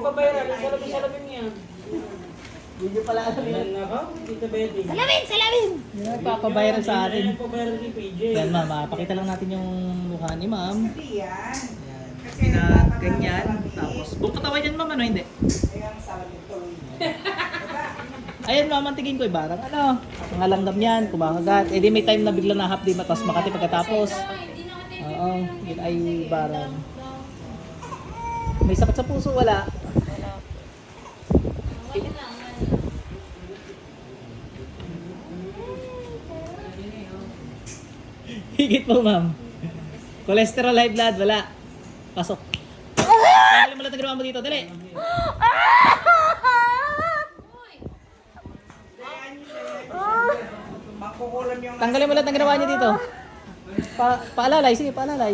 nagbabayaran. Salamin niya. Hindi nyo pala alam yun. Tita Betty. Salamin! Papabayaran sa atin. Nagbabayaran ni PJ. Yan ma'am, pakita lang natin yung mukha ni ma'am. Hindi yan. Yan. Kasi Pinaganyan. Tapos, buong katawan yan ma'am, ano hindi? Ayan, salamin tuloy. Ayan ma'am, ang tingin ko barang ano, mga langgam yan, kumakagat. Eh di may time na bigla na half day matas Makati pagkatapos. Oo, yun ay barang. May sakit sa puso, wala. Higit po ma'am. Cholesterol, high blood, wala. Pasok. Tanggalin mo lang ang ginawa mo dito, dali. Makukulam yung... Tanggalin mo lang ang ginawa niyo dito. Paalalay, sige, paalalay.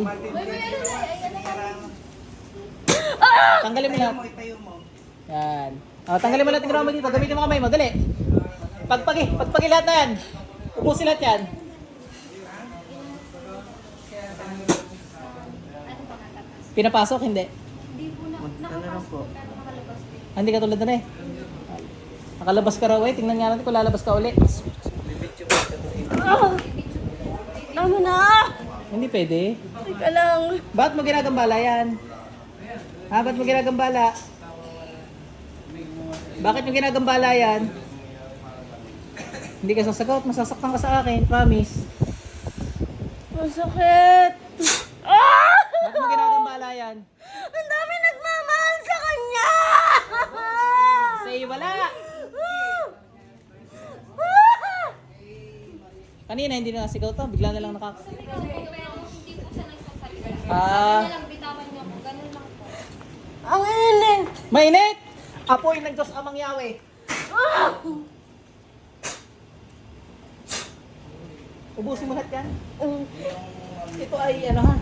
Tanggalin mo lang. Itayo mo. Yan. Tanggalin mo lang ang ginawa mo dito. Gamitin mo kamay mo, dali. Pagpagi lahat na yan. Ubusin lahat yan. Pinapasok, hindi. Hindi ka tulad na eh. Nakalabas ka raw eh. Tingnan nga natin kung lalabas ka ulit. Tama na! Hindi pwede. Teka lang. Bakit mo ginagambala yan? Ha? Bakit mo ginagambala? Bakit mo ginagambala yan? Hindi ka sasagot. Masasaktan ka sa akin. Promise. Masakit! Bakit mo ginagambala yan? Ang dami nagmamahal sa kanya! Say wala! Kanina hindi na nasigaw to. Bigla na lang nakak... Ang init! Mainit! Apoy ng Diyos Amang Yahweh. Ubusin mo lahat yan. Ito ay ano ha?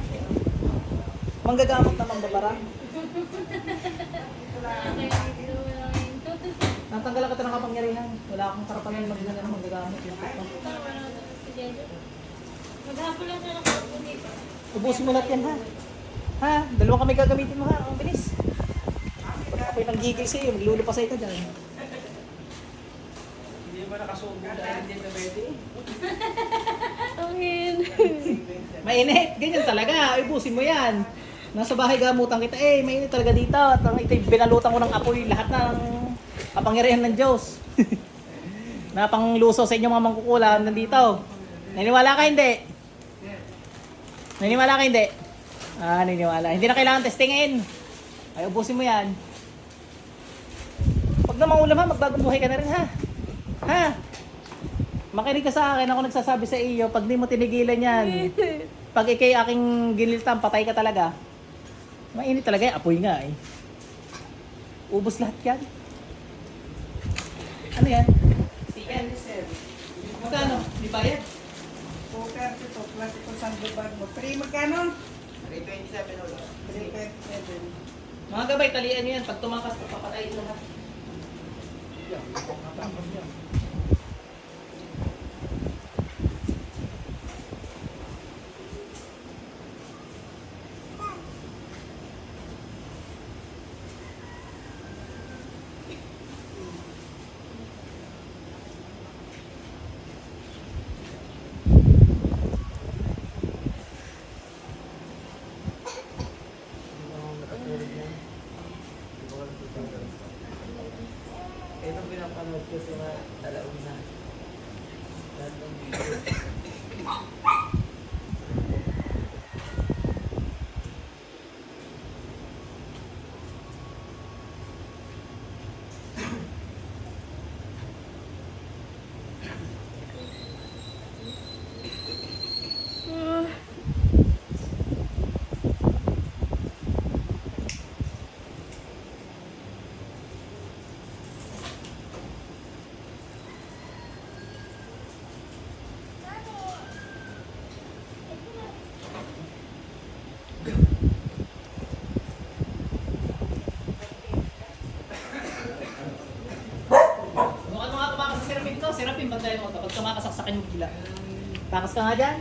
Manggagamot na mambabarang. Natanggalan ka ito ng kapangyarihan. Wala akong karapangan magdala ng manggagamot. Maghapon lang siya ng kapon dito. Ubusin mo lahat yan ha. Ha? Dalawa kami gagamitin mo ha. Ang bilis. Ako'y nanggigil sa iyo. Maglulupasay ka dyan. Hindi ba nakasubo dahil Tita Betty? Ang init. Mainit. Ganyan talaga. Ubusin mo yan. Nasa bahay gamutan kita. Mainit talaga dito. At ito'y binalutan ko ng apoy. Lahat ng kapangyarihan ng Diyos. Napangluso sa inyo mga mangkukulam nandito. Naniniwala ka hindi? Naniniwala ka hindi? Naniniwala. Hindi na kailangan testingin. Ay, ubusin mo yan. Pag na maulam ha, magbagong buhay ka na rin ha. Ha? Makinig ka sa akin, ako nagsasabi sa iyo, pag di mo tinigilan yan, pag ikay aking giniltam, patay ka talaga. Mainit talaga eh, apoy nga eh. Ubus lahat yan. Ano yan? CN. Magkano? Di bayad? 230 to, plus ito sa bag mo. 3 magkano? 327 ulo. 327. Mga gabay, talian nyo yan. Pag tumakas, papatay lahat. Ito pinapanood ko sa mga talauna. Lahat ng video. Mukhang mga tumakas sa serapin ko. Serapin, bantayan mo ito. Pag tumakasaksakin mo gila. Takas ka nga dyan.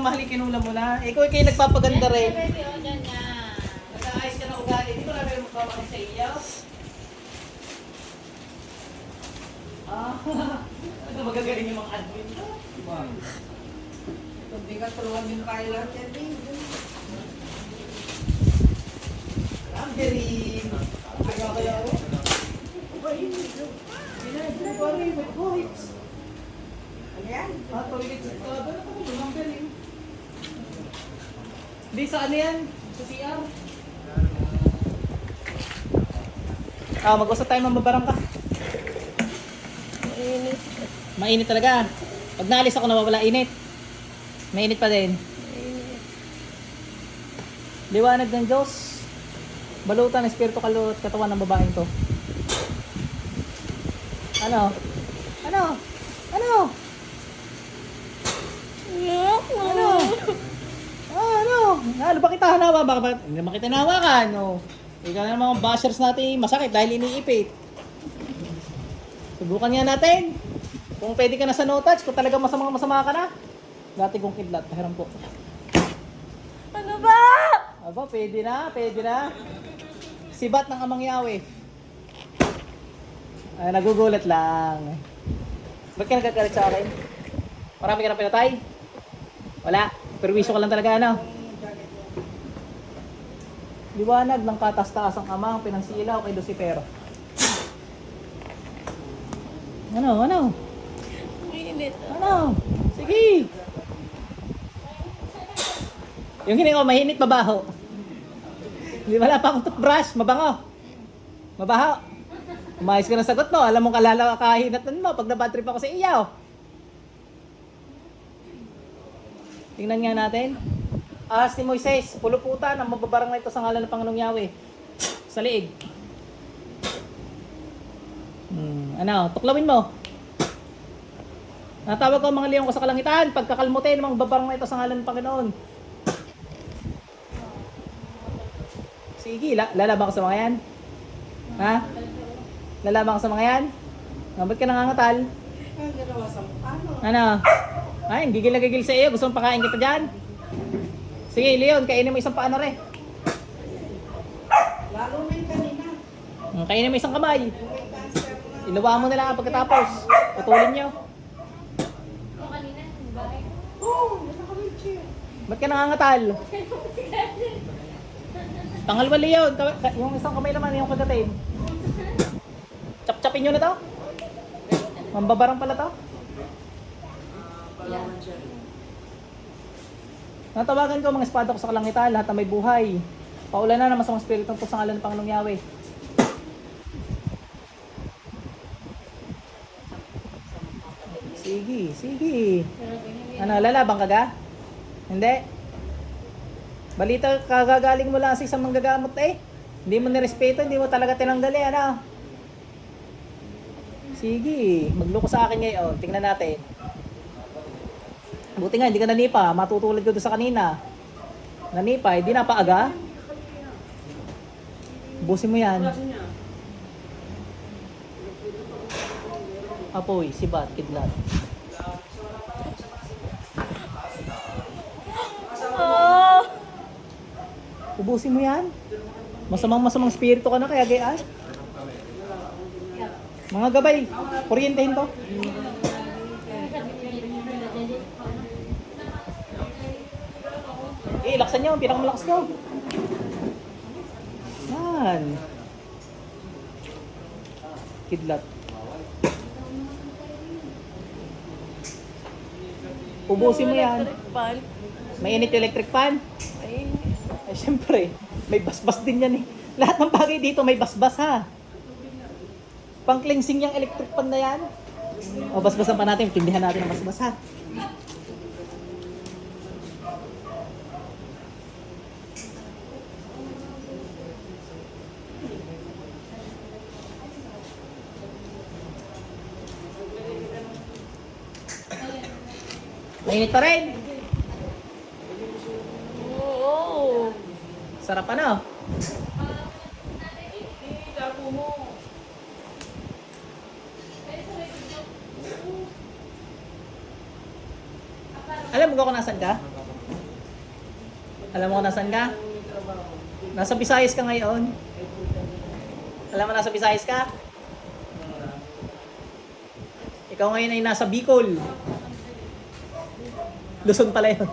ang mahal ikinulam mo na. Ikaw kayo nagpapaganda rin. Baby, oh, dyan nga. Nag-aayos ka na ugali. Di ba namin magpapakit sa iyo? Ah, ano magagaling yung mga admin ko? Hindi ka tulungan din kaya lahat yan eh. Cranberry. Kaya ako. Pare, may points. Ano yan? Ah, toilet sa ano ko, cranberry. Di sa ano yan? Sa CR. Ah, mag-usap tayo mambabarang ka. Mainit. Mainit talaga. Pag naalis ako nawawala init. Mainit pa din. Mainit. Liwanag ng Diyos. Balutan, espiritu, kaluluwa at katawan ng babaeng to. Ano? Ano? Ano? Ano? Ano? Ano ba kita hanawa? Bakit hindi naman kita hinawakan? No? Ikaw na naman ang bashers natin masakit dahil iniipit. Subukan nga natin. Kung pwede ka na sa no touch, kung talaga masama ka na. Dati kong kidlat, pahiram po. Ano ba? Aba, pwede na, pwede na. Sibat ng Amang Yahweh. Ay, nagugulat lang. Ba't ka nagkakalit sa akin? Marami ka na pinatay? Wala. Perwisyo ka lang talaga, ano? Liwanag ng katas-taas ang amang pinansilaw kay Lucifer. Ano? Ano? Mainit. Ano? Sige! Yung hininga ko, mahinit, mabaho. Hindi wala pa akong toothbrush, mabango. Mabaho. Umayos ka ng sagot mo, alam mo kahinatan mo pag na-bad trip ako sa iyaw. Tingnan nga natin. Ahas ni Moises, puluputan ang mababarang na ito sa ngalan ng Panginoong Yahweh. Sa liig. Ano, tuklawin mo. Natawag ko ang mga leon ko sa kalangitan, pagkakalmutin ang mga babarang na ito sa ngalan ng Panginoon. Sige, lalaban ka sa mga yan? Ha? Lalaban ka sa mga yan? Ba't ka nangangatal? Ang ginawa sa ano? Ano? Ay, gigil na gigil sa iyo. Gusto mong pakain kita dyan? Sige, Leon, kainin mo isang paano rin. Lalo na yung kanina. Kainin mo isang kamay. Yung may cancer na. Iluwa mo na lang pagkatapos. Putulin nyo. Yung kanina, yung bahay. Oo, naka-wheelchair. Ba't ka nangangatal? Pangalwa, Leon. Yung isang kamay naman, yung kagatin. Chap-chapin nyo na to. Mambabarang pala to. Natawagan ko mga espada ko sa kalangitan, lahat na may buhay. Paulan na ng masamang espiritu to sa ngalan ng Panginoong Yahweh. Sige, sige. Ano, lalabang ka ga? Hindi? Balita, kagagaling mo lang sa isang manggagamot eh. Hindi mo nirespeto, hindi mo talaga tinanggal eh, ano? Sige, magloko sa akin ngayon. Tingnan natin. Buti nga, hindi ka nanipa. Matutulad ko doon sa kanina. Nanipa, hindi na paaga. Busin mo yan. Apoy, sibat, kidlat. Oh! Ubusin mo yan. Masamang spirito ka na kaya gayaan. Mga gabay, kuryentehin to. Laksan nyo, pinakamalakas ko. Yan. Kidlat. Ubusin mo yan. Pan. May init yung electric fan. Mainit. Ay, syempre, may basbas din yan eh. Lahat ng bagay dito may basbas ha. Pang-cleansing yung electric fan na yan. O, basbasan pa natin, tindihan natin ang basbas ha. Mainit pa rin. Oo. Sarap ano? Alam mo kung nasan ka? Alam mo kung nasan ka? Nasa Visayas ka ngayon. Alam mo nasa Visayas ka? Ikaw ngayon ay nasa Bicol. Luzon pala yun.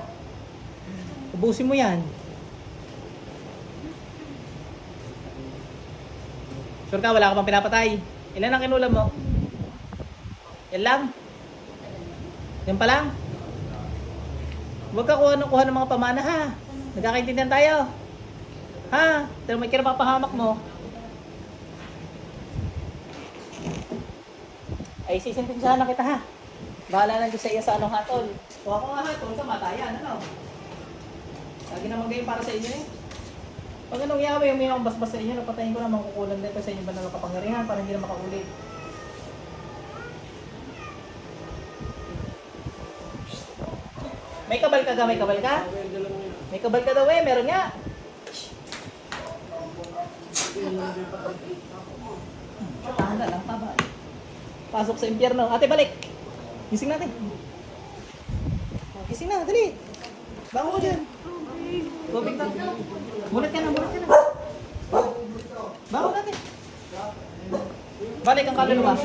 Ubusin mo yan. Sure ka, wala ka pang pinapatay. Ilan ang kinulam mo? Yan lang? Yan pa lang? Huwag ka kuha ng mga pamana ha. Nagkakaintindihan tayo. Ha? Pero may kinapapahamak mo. Ay, sisintinsahan na kita ha. Bahala lang sa iya sa anong hatol. Kuha ko nga hatol sa matayan, ano? Lagi naman ganyan para sa inyo eh. Pag anong yawi, may mga basbas sa inyo, napatayin ko na mangkukulang dito sa inyo ba na kapangyarihan para hindi na makaulit. May kabal ka ga? May kabal ka? May kabal ka daw eh, meron nga. Tanda lang, taba. Pasok sa impyerno. Ate, balik! Gising natin. Gising na, dali. Bango ko dyan. Tubig na. Mulat ka na, mulat ka na. Bango natin. Balik ang kaluluwa.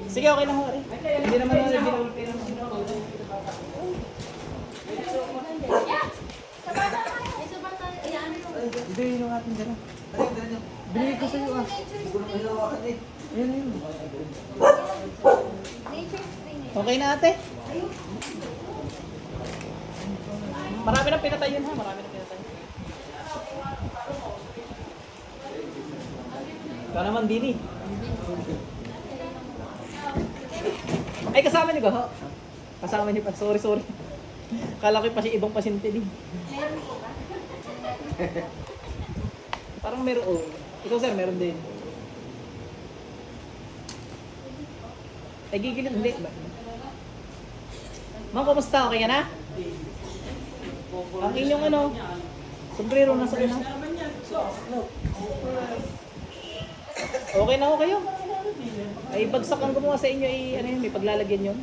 Sige, okay na ho. Hindi naman na ginulpi naman. Hindi, yung ating dala. Binigay ko sa'yo ah. Ayan, ayan. Okay na ate? Marami nang pinatay yun ha, marami nang pinatay. Ikaw naman, Dini. Ay, kasama niyo ba ho? Kasama niyo pa, sorry. Kala ko pa siya ibang pasyente din. Parang meron, oh. Ikaw sir, meron din. Ay, gigil, hindi. Ma'am, kumusta? Okay ka na? Ang inyong ano, sombrero na sa ina. Okay na ho kayo. Ay, bagsak ang gumawa sa inyo, ano yun, may paglalagyan yun.